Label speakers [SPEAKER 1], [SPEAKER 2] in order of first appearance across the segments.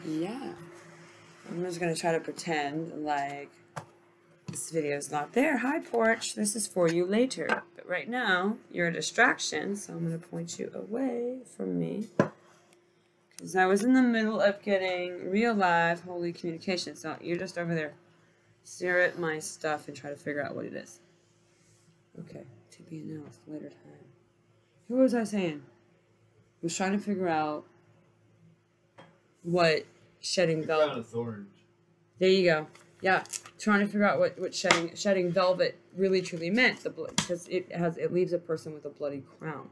[SPEAKER 1] Yeah. I'm just going to try to pretend like this video is not there. Hi, Porch. This is for you later. But right now, you're a distraction, so I'm going to point you away from me. Because I was in the middle of getting real live holy communication. So you're just over there. Stare at my stuff and try to figure out what it is. Okay. To be announced later time. What was I saying? I was trying to figure out what shedding velvet.
[SPEAKER 2] Crown of thorns.
[SPEAKER 1] There you go. Yeah, trying to figure out what shedding velvet really truly meant. Because it leaves a person with a bloody crown.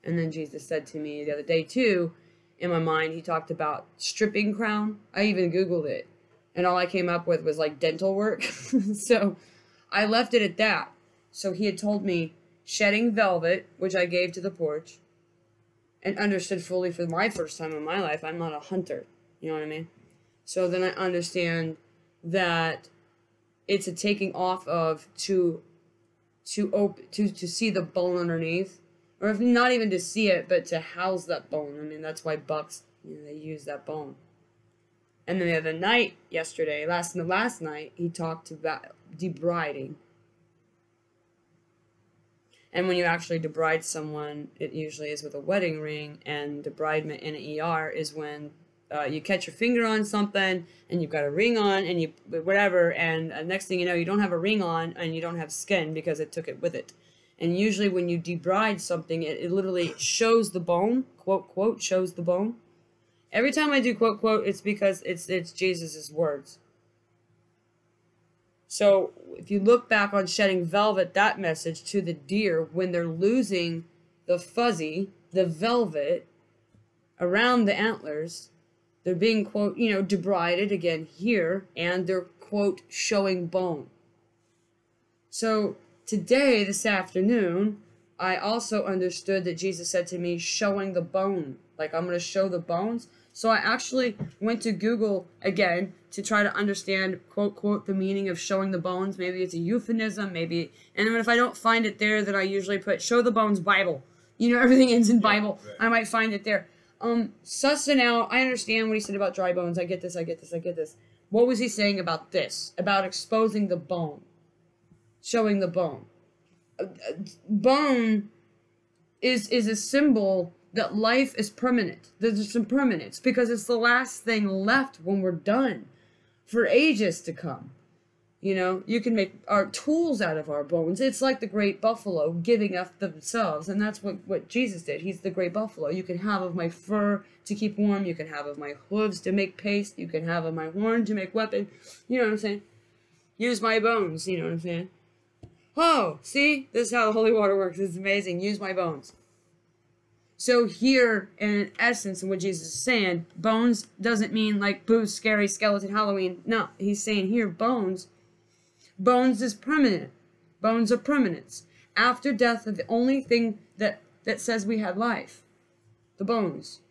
[SPEAKER 1] And then Jesus said to me the other day too, in my mind, he talked about stripping crown. I even Googled it, and all I came up with was like dental work. So I left it at that. So he had told me shedding velvet, which I gave to the porch, and understood fully for my first time in my life. I'm not a hunter. You know what I mean? So then I understand that it's a taking off of to see the bone underneath, or if not even to see it, but to house that bone. I mean, that's why bucks, they use that bone. And then the other night, last night, he talked about debriding. And when you actually debride someone, it usually is with a wedding ring, and debridement in an ER is when you catch your finger on something and you've got a ring on and you whatever, and next thing you know, you don't have a ring on and you don't have skin because it took it with it. And usually when you debride something, it literally shows the bone, quote, quote, shows the bone. Every time I do quote, quote, it's because it's Jesus's words. So if you look back on shedding velvet, that message to the deer, when they're losing the fuzzy, the velvet around the antlers, they're being, quote, debrided again here, and they're, quote, showing bone. So today, this afternoon, I also understood that Jesus said to me, showing the bone. Like, I'm going to show the bones. So I actually went to Google again to try to understand, quote, quote, the meaning of showing the bones. Maybe it's a euphemism, maybe. And then if I don't find it there, then I usually put show the bones Bible. Everything ends in Bible. Right. I might find it there. Sussing out, I understand what he said about dry bones. I get this. What was he saying about this? About exposing the bone. Showing the bone. Bone is a symbol that life is permanent. There's some permanence because it's the last thing left when we're done for ages to come. You can make our tools out of our bones. It's like the great buffalo giving up themselves, and that's what Jesus did. He's the great buffalo. You can have of my fur to keep warm. You can have of my hooves to make paste. You can have of my horn to make weapon. You know what I'm saying? Use my bones. You know what I'm saying? Oh, see? This is how the holy water works. It's amazing. Use my bones. So here, in essence, of what Jesus is saying, bones doesn't mean like, boo, scary skeleton Halloween. No, he's saying here, bones is permanent. Bones are permanence. After death, the only thing that says we had life. The bones.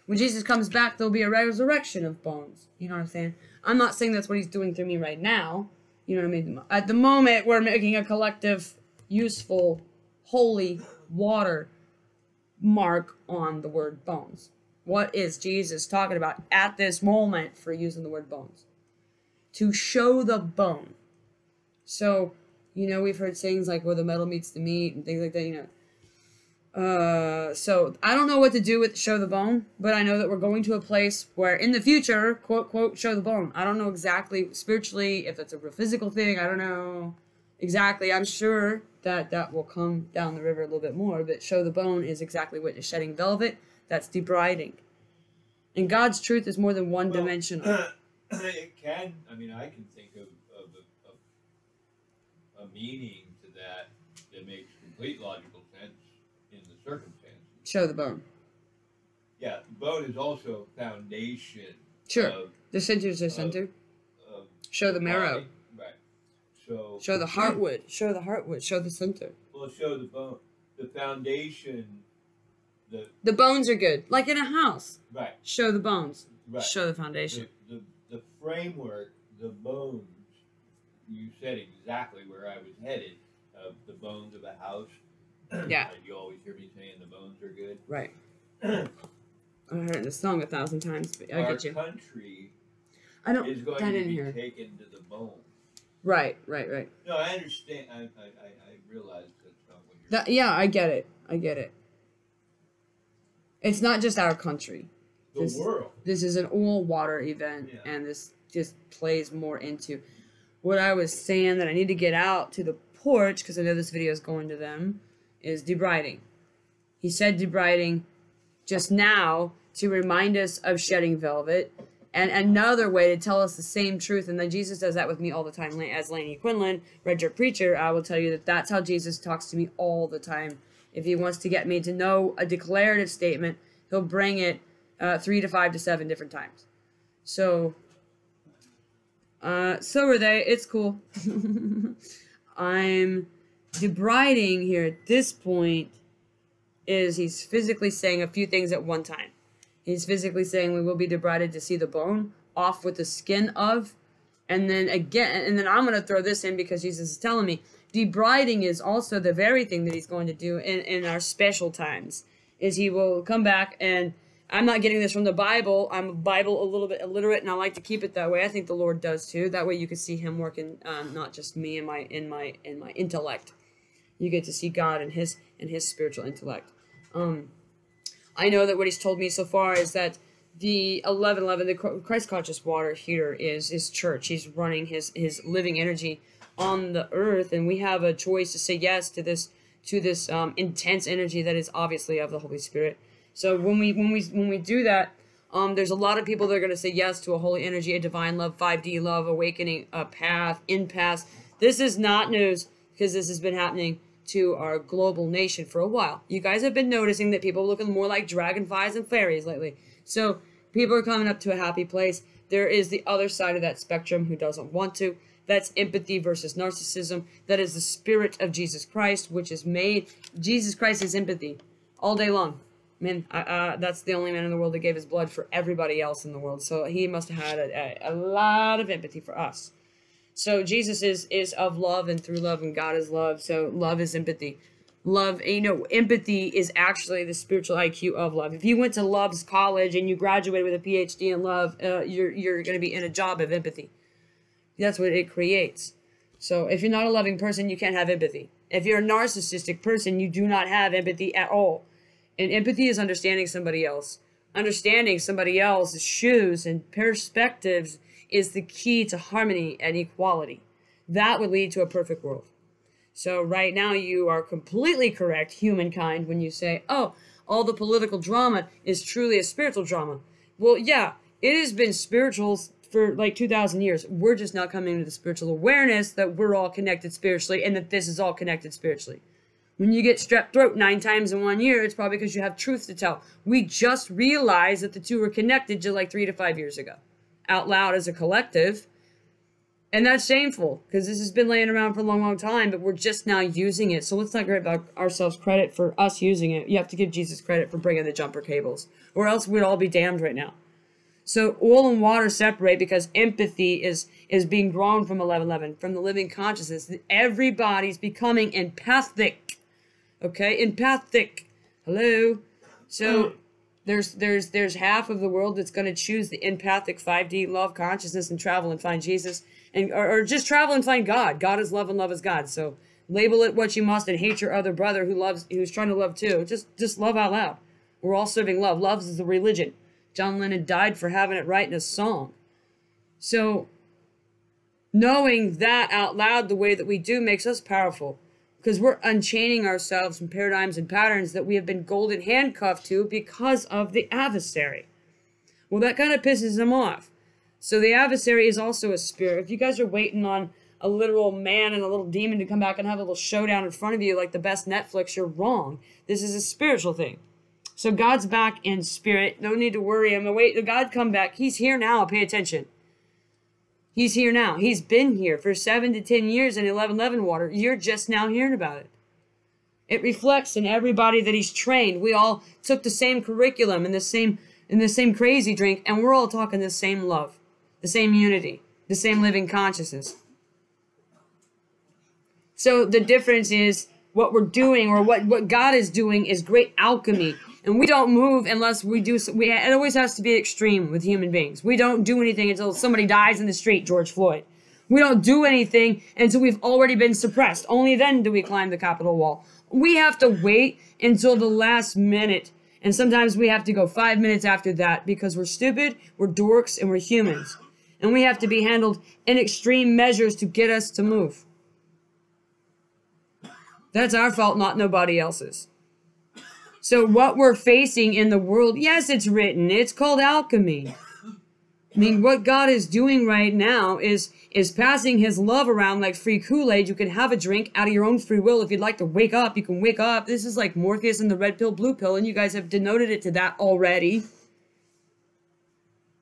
[SPEAKER 1] When Jesus comes back, there'll be a resurrection of bones. You know what I'm saying? I'm not saying that's what he's doing through me right now. You know what I mean? At the moment, we're making a collective, useful, holy water mark on the word bones. What is Jesus talking about at this moment for using the word bones? To show the bone. So, we've heard sayings like where the metal meets the meat and things like that, So I don't know what to do with show the bone, but I know that we're going to a place where in the future, quote, quote, show the bone. I don't know exactly spiritually if it's a real physical thing. I don't know exactly. I'm sure that will come down the river a little bit more, but show the bone is exactly what is shedding velvet. That's debriding. And God's truth is more than one-dimensional.
[SPEAKER 2] It can. I mean, I can think of a meaning to that makes complete logical sense in the circumstances.
[SPEAKER 1] Show the bone.
[SPEAKER 2] Yeah, the bone is also a foundation.
[SPEAKER 1] Sure. The center is the center. Show the marrow.
[SPEAKER 2] Body. Right. So.
[SPEAKER 1] Show the heartwood. Show the heartwood. Show the center.
[SPEAKER 2] Well, show the bone. The foundation.
[SPEAKER 1] The bones are good. Like in a house.
[SPEAKER 2] Right.
[SPEAKER 1] Show the bones.
[SPEAKER 2] Right.
[SPEAKER 1] Show the foundation.
[SPEAKER 2] The framework, the bones, you said exactly where I was headed, of the bones of a house.
[SPEAKER 1] Yeah.
[SPEAKER 2] You always hear me saying the bones are good.
[SPEAKER 1] Right. I heard it in the song 1,000 times, but I
[SPEAKER 2] Our
[SPEAKER 1] get you.
[SPEAKER 2] country
[SPEAKER 1] I don't.
[SPEAKER 2] is going
[SPEAKER 1] That
[SPEAKER 2] to
[SPEAKER 1] in
[SPEAKER 2] be
[SPEAKER 1] here.
[SPEAKER 2] taken to the bone.
[SPEAKER 1] Right.
[SPEAKER 2] No, I understand. I realize that's not what you're
[SPEAKER 1] That, yeah, I get it. It's not just our country.
[SPEAKER 2] the world.
[SPEAKER 1] This is an all water event,
[SPEAKER 2] Yeah.
[SPEAKER 1] and this just plays more into what I was saying that I need to get out to the porch, because I know this video is going to them, is debriding. He said debriding just now to remind us of shedding velvet, and another way to tell us the same truth. And then Jesus does that with me all the time. As Lainey Quinlan, Red Shirt Preacher, I will tell you that that's how Jesus talks to me all the time. If he wants to get me to know a declarative statement, he'll bring it 3 to 5 to 7 different times. So are they. It's cool. I'm debriding here at this point. He's physically saying a few things at one time. He's physically saying we will be debrided to see the bone off with the skin of. And then again, and then I'm going to throw this in because Jesus is telling me debriding is also the very thing that he's going to do in our special times. Is he will come back, and I'm not getting this from the Bible. I'm a Bible a little bit illiterate, and I like to keep it that way. I think the Lord does too. That way you can see him working, not just me in my intellect. You get to see God in his spiritual intellect. I know that what he's told me so far is that the 1111, the Christ conscious water heater is church. He's running his living energy on the earth, and we have a choice to say yes to this intense energy that is obviously of the Holy Spirit. So when we do that, there's a lot of people that are going to say yes to a holy energy, a divine love, 5D love, awakening, a path, in-path. This is not news, because this has been happening to our global nation for a while. You guys have been noticing that people are looking more like dragonflies and fairies lately. So people are coming up to a happy place. There is the other side of that spectrum who doesn't want to. That's empathy versus narcissism. That is the spirit of Jesus Christ, which is made. Jesus Christ is empathy all day long. Man, that's the only man in the world that gave his blood for everybody else in the world. So he must have had a lot of empathy for us. So Jesus is of love, and through love, and God is love. So love is empathy. Love, empathy is actually the spiritual IQ of love. If you went to Love's college and you graduated with a PhD in love, you're going to be in a job of empathy. That's what it creates. So if you're not a loving person, you can't have empathy. If you're a narcissistic person, you do not have empathy at all. And empathy is understanding somebody else. Understanding somebody else's shoes and perspectives is the key to harmony and equality. That would lead to a perfect world. So right now you are completely correct, humankind, when you say, oh, all the political drama is truly a spiritual drama. Well, yeah, it has been spiritual for like 2,000 years. We're just now coming to the spiritual awareness that we're all connected spiritually, and that this is all connected spiritually. When you get strep throat 9 times in 1 year, it's probably because you have truth to tell. We just realized that the two were connected just like 3 to 5 years ago. Out loud as a collective. And that's shameful, because this has been laying around for a long, long time, but we're just now using it. So let's not give ourselves credit for us using it. You have to give Jesus credit for bringing the jumper cables, or else we'd all be damned right now. So oil and water separate, because empathy is being grown from 1111, from the living consciousness. Everybody's becoming empathic. Okay, empathic. Hello. So there's half of the world that's going to choose the empathic 5D love consciousness and travel and find Jesus, or just travel and find God. God is love and love is God. So label it what you must and hate your other brother who's trying to love too. Just love out loud. We're all serving love. Love is the religion. John Lennon died for having it right in a song. So knowing that out loud the way that we do makes us powerful, because we're unchaining ourselves from paradigms and patterns that we have been golden handcuffed to because of the adversary. Well, that kind of pisses him off. So the adversary is also a spirit. If you guys are waiting on a literal man and a little demon to come back and have a little showdown in front of you like the best Netflix, you're wrong. This is a spiritual thing. So God's back in spirit. No need to worry. I'm gonna wait till God come back. He's here now. Pay attention. He's here now. He's been here for 7 to 10 years in 1111 water. You're just now hearing about it. It reflects in everybody that he's trained. We all took the same curriculum and the same crazy drink, and we're all talking the same love, the same unity, the same living consciousness. So the difference is what we're doing, or what God is doing, is great alchemy. And we don't move unless we do. It always has to be extreme with human beings. We don't do anything until somebody dies in the street, George Floyd. We don't do anything until we've already been suppressed. Only then do we climb the Capitol wall. We have to wait until the last minute. And sometimes we have to go 5 minutes after that because we're stupid, we're dorks, and we're humans. And we have to be handled in extreme measures to get us to move. That's our fault, not nobody else's. So what we're facing in the world, yes, it's written. It's called alchemy. I mean, what God is doing right now is passing his love around like free Kool-Aid. You can have a drink out of your own free will. If you'd like to wake up, you can wake up. This is like Morpheus and the red pill, blue pill, and you guys have denoted it to that already.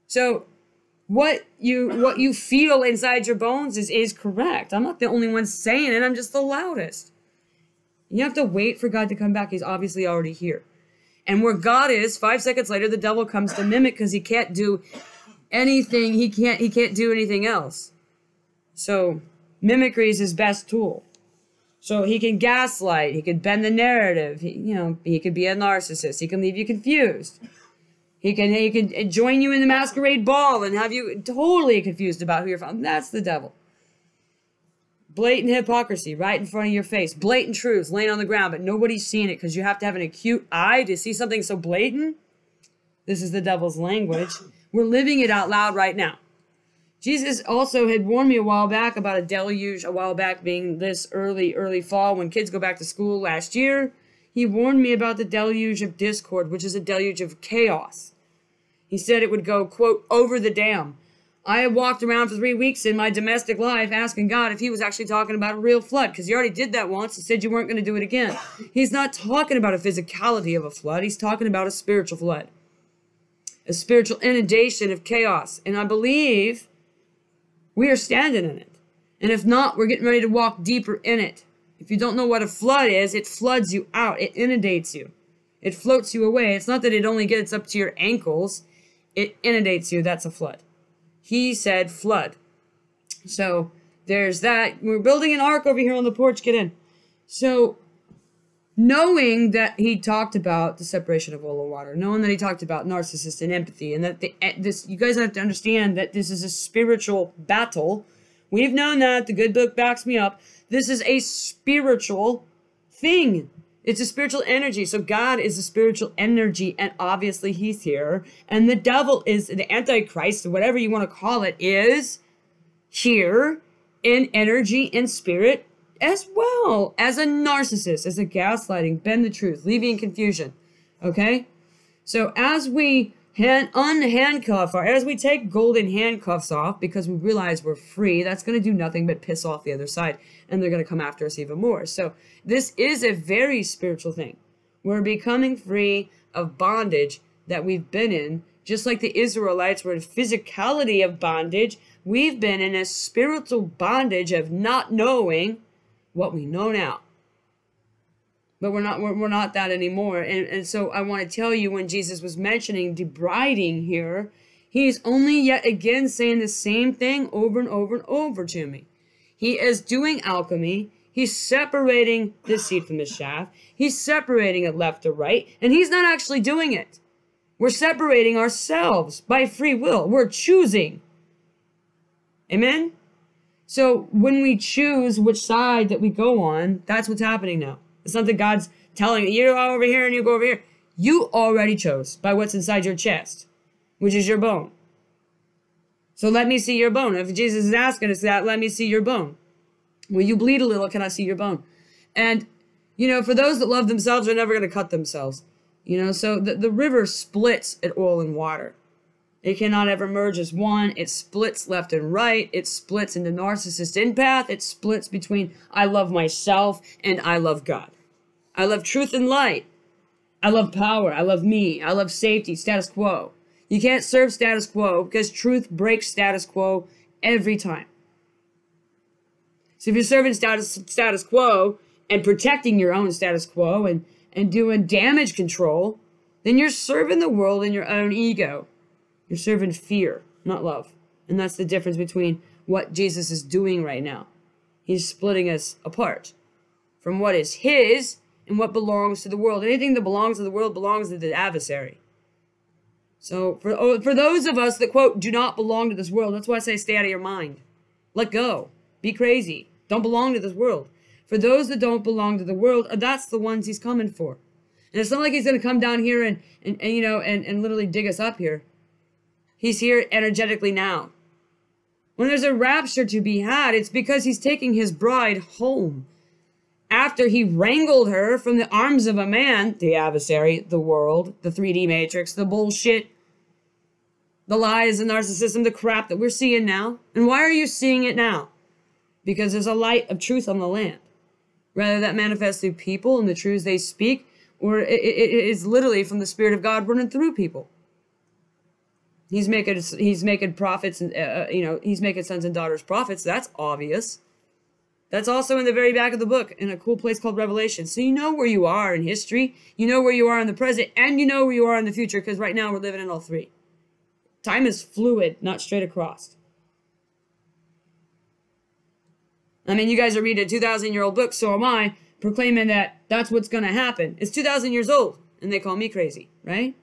[SPEAKER 1] So what you feel inside your bones is correct. I'm not the only one saying it. I'm just the loudest. You have to wait for God to come back. He's obviously already here. And where God is, 5 seconds later, the devil comes to mimic because he can't do anything. He can't do anything else. So mimicry is his best tool. So he can gaslight. He can bend the narrative. He could be a narcissist. He can leave you confused. He can join you in the masquerade ball and have you totally confused about who you're from. That's the devil. Blatant hypocrisy right in front of your face. Blatant truths laying on the ground, but nobody's seeing it because you have to have an acute eye to see something so blatant. This is the devil's language. We're living it out loud right now. Jesus also had warned me a while back about a deluge, a while back being this early fall when kids go back to school last year. He warned me about the deluge of discord, which is a deluge of chaos. He said it would go, quote, over the dam. I had walked around for 3 weeks in my domestic life asking God if he was actually talking about a real flood, because you already did that once and said you weren't going to do it again. He's not talking about a physicality of a flood. He's talking about a spiritual flood, a spiritual inundation of chaos. And I believe we are standing in it. And if not, we're getting ready to walk deeper in it. If you don't know what a flood is, it floods you out. It inundates you. It floats you away. It's not that it only gets up to your ankles. It inundates you. That's a flood. He said flood. So there's that. We're building an ark over here on the porch. Get in. So knowing that he talked about the separation of oil and water, knowing that he talked about narcissist and empathy, and that you guys have to understand that this is a spiritual battle. We've known that. The good book backs me up. This is a spiritual thing. It's a spiritual energy. So God is a spiritual energy, and obviously he's here. And the devil is the Antichrist, or whatever you want to call it, is here in energy and spirit as well as a narcissist, as a gaslighting, bend the truth, leaving confusion. Okay? So as we unhandcuff, or as we take golden handcuffs off because we realize we're free, that's going to do nothing but piss off the other side, and they're going to come after us even more. So this is a very spiritual thing. We're becoming free of bondage that we've been in, just like the Israelites were in physicality of bondage. We've been in a spiritual bondage of not knowing what we know now. But we're not that anymore. And so I want to tell you, when Jesus was mentioning debriding here, he's only yet again saying the same thing over and over and over to me. He is doing alchemy. He's separating the seed from the shaft. He's separating it left to right. And he's not actually doing it. We're separating ourselves by free will. We're choosing. Amen? So when we choose which side that we go on, that's what's happening now. It's not that God's telling you, you go over here and you go over here. You already chose by what's inside your chest, which is your bone. So let me see your bone. If Jesus is asking us that, let me see your bone. When you bleed a little, can I see your bone? And, for those that love themselves are never going to cut themselves. So the river splits at oil and water. It cannot ever merge as one. It splits left and right. It splits into narcissist empath. It splits between I love myself and I love God. I love truth and light. I love power. I love me. I love safety, status quo. You can't serve status quo because truth breaks status quo every time. So if you're serving status quo and protecting your own status quo and doing damage control, then you're serving the world in your own ego. You're serving fear, not love. And that's the difference between what Jesus is doing right now. He's splitting us apart from what is his and what belongs to the world. Anything that belongs to the world belongs to the adversary. So for those of us that, quote, do not belong to this world, that's why I say stay out of your mind. Let go. Be crazy. Don't belong to this world. For those that don't belong to the world, that's the ones he's coming for. And it's not like he's going to come down here and literally dig us up here. He's here energetically now. When there's a rapture to be had, it's because he's taking his bride home. After he wrangled her from the arms of a man, the adversary, the world, the 3D matrix, the bullshit, the lies, the narcissism, the crap that we're seeing now. And why are you seeing it now? Because there's a light of truth on the land. Whether that manifests through people and the truths they speak, or it is literally from the Spirit of God running through people. He's making prophets, and he's making sons and daughters prophets. That's obvious. That's also in the very back of the book, in a cool place called Revelation. So you know where you are in history, you know where you are in the present, and you know where you are in the future, because right now we're living in all three. Time is fluid, not straight across. I mean, you guys are reading a 2,000-year-old book, so am I, proclaiming that that's what's going to happen. It's 2,000 years old, and they call me crazy, right?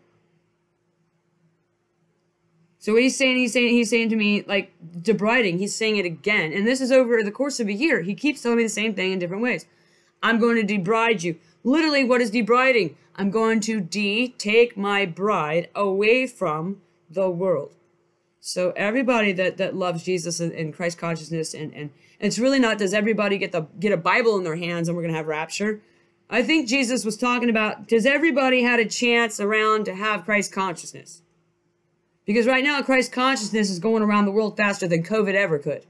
[SPEAKER 1] So what he's saying to me, like, debriding, he's saying it again. And this is over the course of a year. He keeps telling me the same thing in different ways. I'm going to debride you. Literally, what is debriding? I'm going to take my bride away from the world. So everybody that loves Jesus and Christ consciousness, and it's really not, does everybody get a Bible in their hands and we're going to have rapture? I think Jesus was talking about, does everybody had a chance around to have Christ consciousness? Because right now, Christ consciousness is going around the world faster than COVID ever could.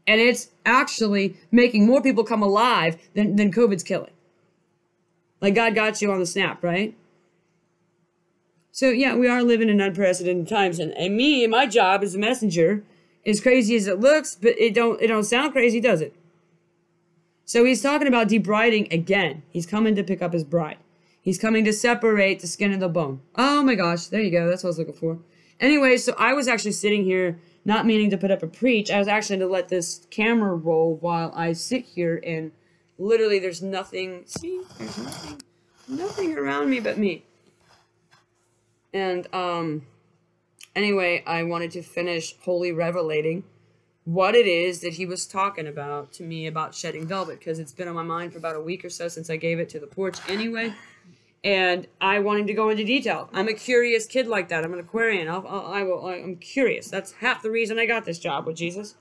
[SPEAKER 1] And it's actually making more people come alive than COVID's killing. Like God got you on the snap, right? So yeah, we are living in unprecedented times. And my job as a messenger, as crazy as it looks, but it don't sound crazy, does it? So he's talking about debriding again. He's coming to pick up his bride. He's coming to separate the skin and the bone. Oh my gosh, there you go. That's what I was looking for. Anyway, so I was actually sitting here, not meaning to put up a preach. I was actually to let this camera roll while I sit here, and literally there's nothing. See, there's nothing around me but me. And anyway, I wanted to finish wholly revelating what it is that he was talking about to me about shedding velvet, because it's been on my mind for about a week or so since I gave it to the porch anyway. And I wanted to go into detail. I'm a curious kid like that. I'm an Aquarian. I'm curious. That's half the reason I got this job with Jesus,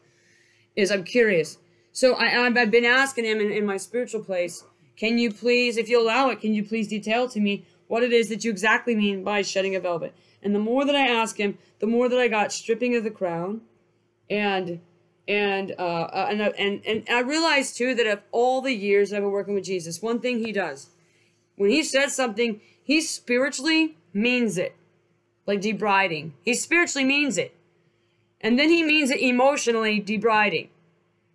[SPEAKER 1] is I'm curious. So I've been asking him in my spiritual place, can you please, if you allow it, can you please detail to me what it is that you exactly mean by shedding a velvet? And the more that I ask him, the more that I got stripping of the crown, and I realized too that of all the years I've been working with Jesus, one thing he does. When he says something, he spiritually means it. Like debriding. He spiritually means it. And then he means it emotionally, debriding.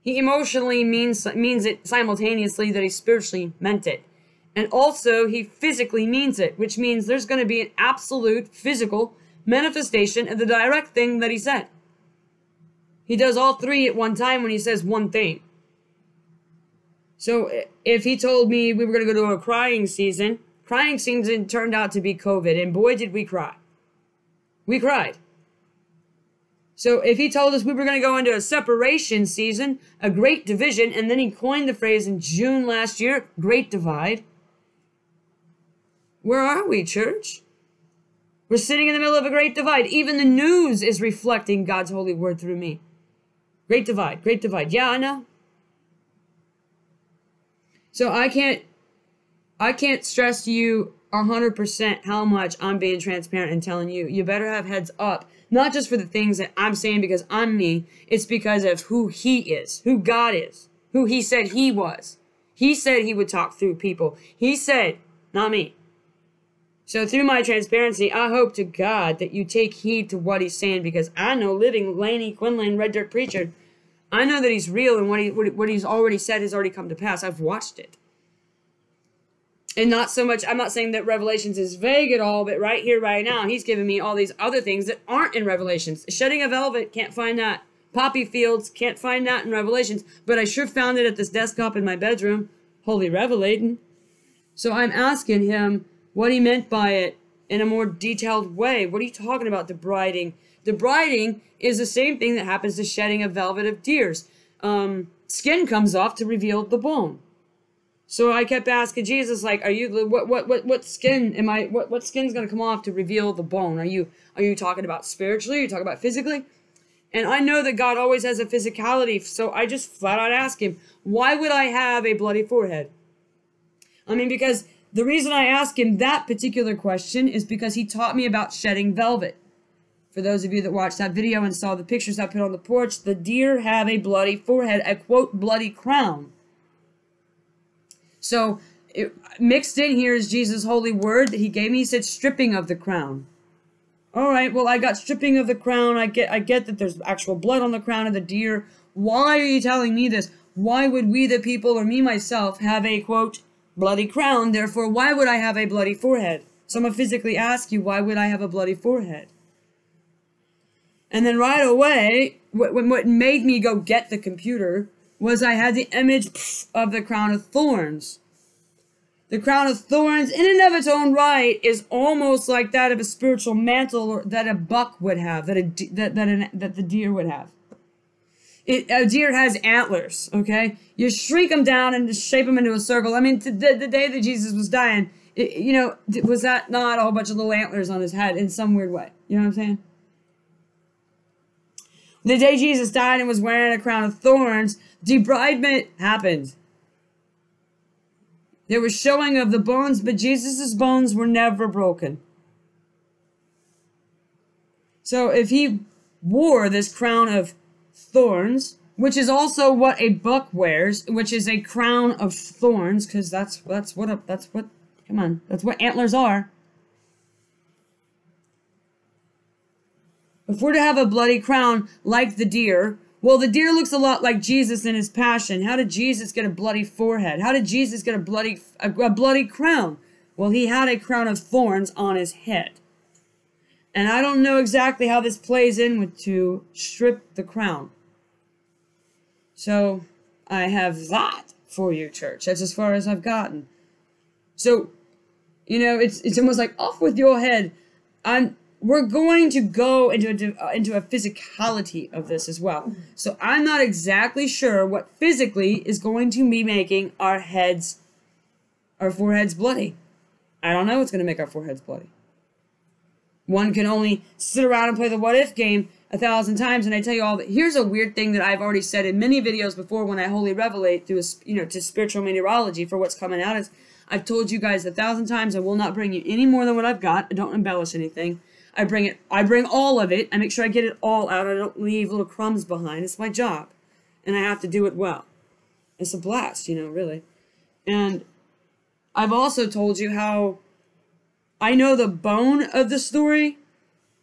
[SPEAKER 1] He emotionally means it simultaneously that he spiritually meant it. And also, he physically means it, which means there's going to be an absolute physical manifestation of the direct thing that he said. He does all three at one time when he says one thing. So if he told me we were going to go to a crying season turned out to be COVID, and boy, did we cry. We cried. So if he told us we were going to go into a separation season, a great division, and then he coined the phrase in June last year, great divide. Where are we, church? We're sitting in the middle of a great divide. Even the news is reflecting God's holy word through me. Great divide, great divide. Yeah, I know. So I can't stress to you 100% how much I'm being transparent and telling you, you better have heads up. Not just for the things that I'm saying because I'm me. It's because of who he is, who God is, who he said he was. He said he would talk through people. He said, not me. So through my transparency, I hope to God that you take heed to what he's saying, because I know, living Laney Quinlan, Red Dirt Preacher, I know that he's real, and what he's already said has already come to pass. I've watched it. And not so much, I'm not saying that Revelations is vague at all, but right here, right now, he's giving me all these other things that aren't in Revelations. Shedding a velvet, can't find that. Poppy fields, can't find that in Revelations. But I sure found it at this desktop in my bedroom. Holy revelating. So I'm asking him what he meant by it in a more detailed way. What are you talking about, debriding? Debriding is the same thing that happens to shedding a velvet of deers. Skin comes off to reveal the bone. So I kept asking Jesus, like, are you what skin am I? What skin's gonna come off to reveal the bone? Are you talking about spiritually? Are you talking about physically? And I know that God always has a physicality, so I just flat out ask him, why would I have a bloody forehead? I mean, because the reason I ask him that particular question is because he taught me about shedding velvet. For those of you that watched that video and saw the pictures I put on the porch, the deer have a bloody forehead, a quote, bloody crown. So mixed in here is Jesus' holy word that he gave me. He said stripping of the crown. All right, well, I got stripping of the crown. I get that there's actual blood on the crown of the deer. Why are you telling me this? Why would we, the people, or me, myself, have a, quote, bloody crown? Therefore, why would I have a bloody forehead? So I'm going to physically ask you, why would I have a bloody forehead? And then right away, what made me go get the computer was I had the image of the crown of thorns. The crown of thorns, in and of its own right, is almost like that of a spiritual mantle that a buck would have, that the deer would have. A deer has antlers, okay? You shrink them down and shape them into a circle. I mean, the day that Jesus was dying, was that not a whole bunch of little antlers on his head in some weird way? You know what I'm saying? The day Jesus died and was wearing a crown of thorns, debridement happened. There was showing of the bones, but Jesus' bones were never broken. So if he wore this crown of thorns, which is also what a buck wears, which is a crown of thorns, because that's what antlers are. If we're to have a bloody crown like the deer, well, the deer looks a lot like Jesus in his passion. How did Jesus get a bloody forehead? How did Jesus get a bloody crown? Well, he had a crown of thorns on his head. And I don't know exactly how this plays in with to strip the crown. So I have that for you, church. That's as far as I've gotten. So, it's almost like off with your head. We're going to go into a physicality of this as well. So I'm not exactly sure what physically is going to be making our foreheads bloody. I don't know what's going to make our foreheads bloody. One can only sit around and play the what if game 1,000 times, and I tell you all that. Here's a weird thing that I've already said in many videos before when I wholly revelate through to spiritual meteorology for what's coming out. Is I've told you guys 1,000 times I will not bring you any more than what I've got. I don't embellish anything. I bring all of it. I make sure I get it all out. I don't leave little crumbs behind. It's my job. And I have to do it well. It's a blast, really. And I've also told you how I know the bone of the story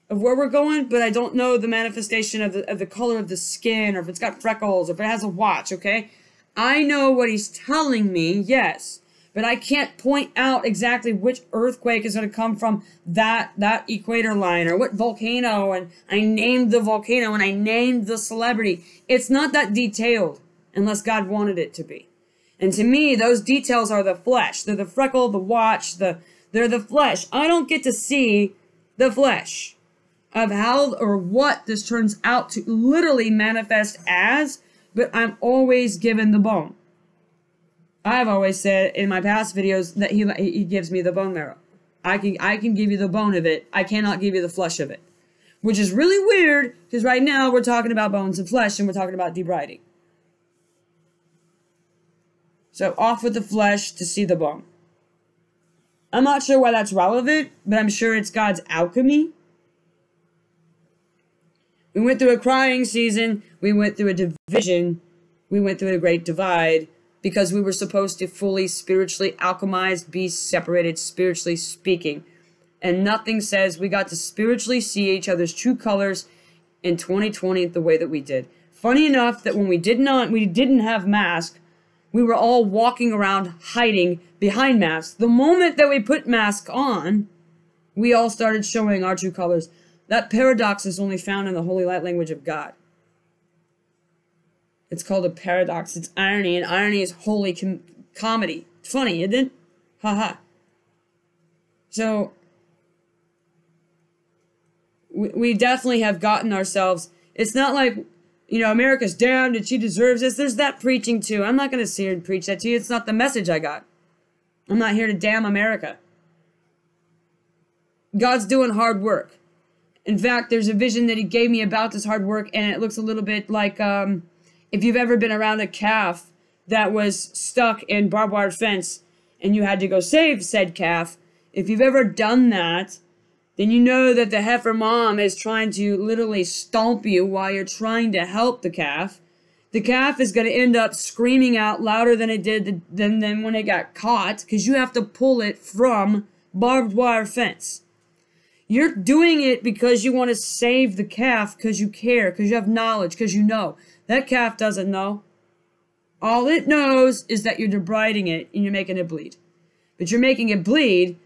[SPEAKER 1] of where we're going, but I don't know the manifestation of the color of the skin, or if it's got freckles, or if it has a watch, okay? I know what he's telling me, yes. But I can't point out exactly which earthquake is going to come from that equator line, or what volcano, and I named the volcano and I named the celebrity. It's not that detailed unless God wanted it to be. And to me, those details are the flesh. They're the freckle, the watch, they're the flesh. I don't get to see the flesh of how or what this turns out to literally manifest as, but I'm always given the bone. I've always said in my past videos that he gives me the bone marrow. I can give you the bone of it. I cannot give you the flesh of it. Which is really weird, because right now we're talking about bones and flesh, and we're talking about debriding. So off with the flesh to see the bone. I'm not sure why that's relevant, but I'm sure it's God's alchemy. We went through a crying season. We went through a division. We went through a great divide. Because we were supposed to fully spiritually alchemize, be separated spiritually speaking. And nothing says we got to spiritually see each other's true colors in 2020 the way that we did. Funny enough that when we didn't have masks, we were all walking around hiding behind masks. The moment that we put masks on, we all started showing our true colors. That paradox is only found in the holy light language of God. It's called a paradox. It's irony, and irony is holy comedy. Funny, isn't it? Haha. So, we definitely have gotten ourselves, it's not like, you know, America's damned and she deserves this. There's that preaching too. I'm not going to sit here and preach that to you. It's not the message I got. I'm not here to damn America. God's doing hard work. In fact, there's a vision that he gave me about this hard work, and it looks a little bit like if you've ever been around a calf that was stuck in barbed wire fence and you had to go save said calf. If you've ever done that, then you know that the heifer mom is trying to literally stomp you while you're trying to help the calf. The calf is going to end up screaming out louder than it did than when it got caught, because you have to pull it from barbed wire fence. You're doing it because you want to save the calf, because you care, because you have knowledge, because you know. That calf doesn't know. All it knows is that you're debriding it and you're making it bleed. But you're making it bleed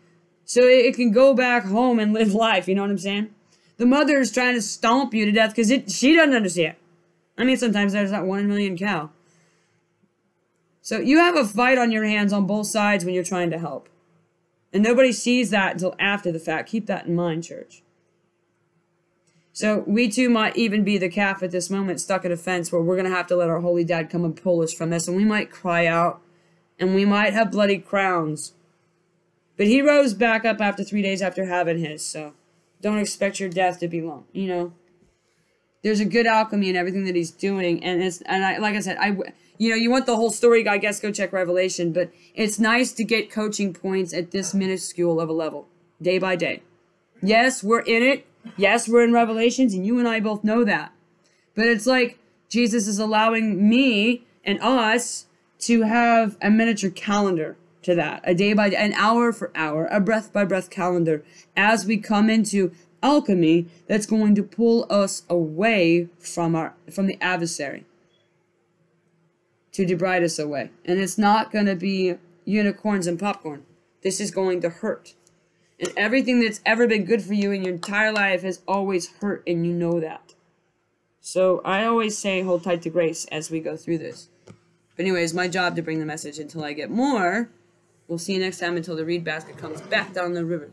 [SPEAKER 1] so it can go back home and live life, you know what I'm saying? The mother is trying to stomp you to death because she doesn't understand. I mean, sometimes there's that 1 in a million cow. So you have a fight on your hands on both sides when you're trying to help. And nobody sees that until after the fact. Keep that in mind, church. So we too might even be the calf at this moment, stuck in a fence where we're going to have to let our holy dad come and pull us from this. And we might cry out. And we might have bloody crowns. But he rose back up after 3 days after having his. So don't expect your death to be long. You know, there's a good alchemy in everything that he's doing. And like I said, you know, you want the whole story, I guess go check Revelation. But it's nice to get coaching points at this minuscule of a level, day by day. Yes, we're in it. Yes, we're in Revelations, and you and I both know that. But it's like Jesus is allowing me and us to have a miniature calendar to that, a day by day, an hour for hour, a breath by breath calendar as we come into alchemy that's going to pull us away from the adversary, to debride us away. And it's not going to be unicorns and popcorn. This is going to hurt. And everything that's ever been good for you in your entire life has always hurt, and you know that. So I always say hold tight to grace as we go through this. But anyways, my job to bring the message until I get more. We'll see you next time until the reed basket comes back down the river.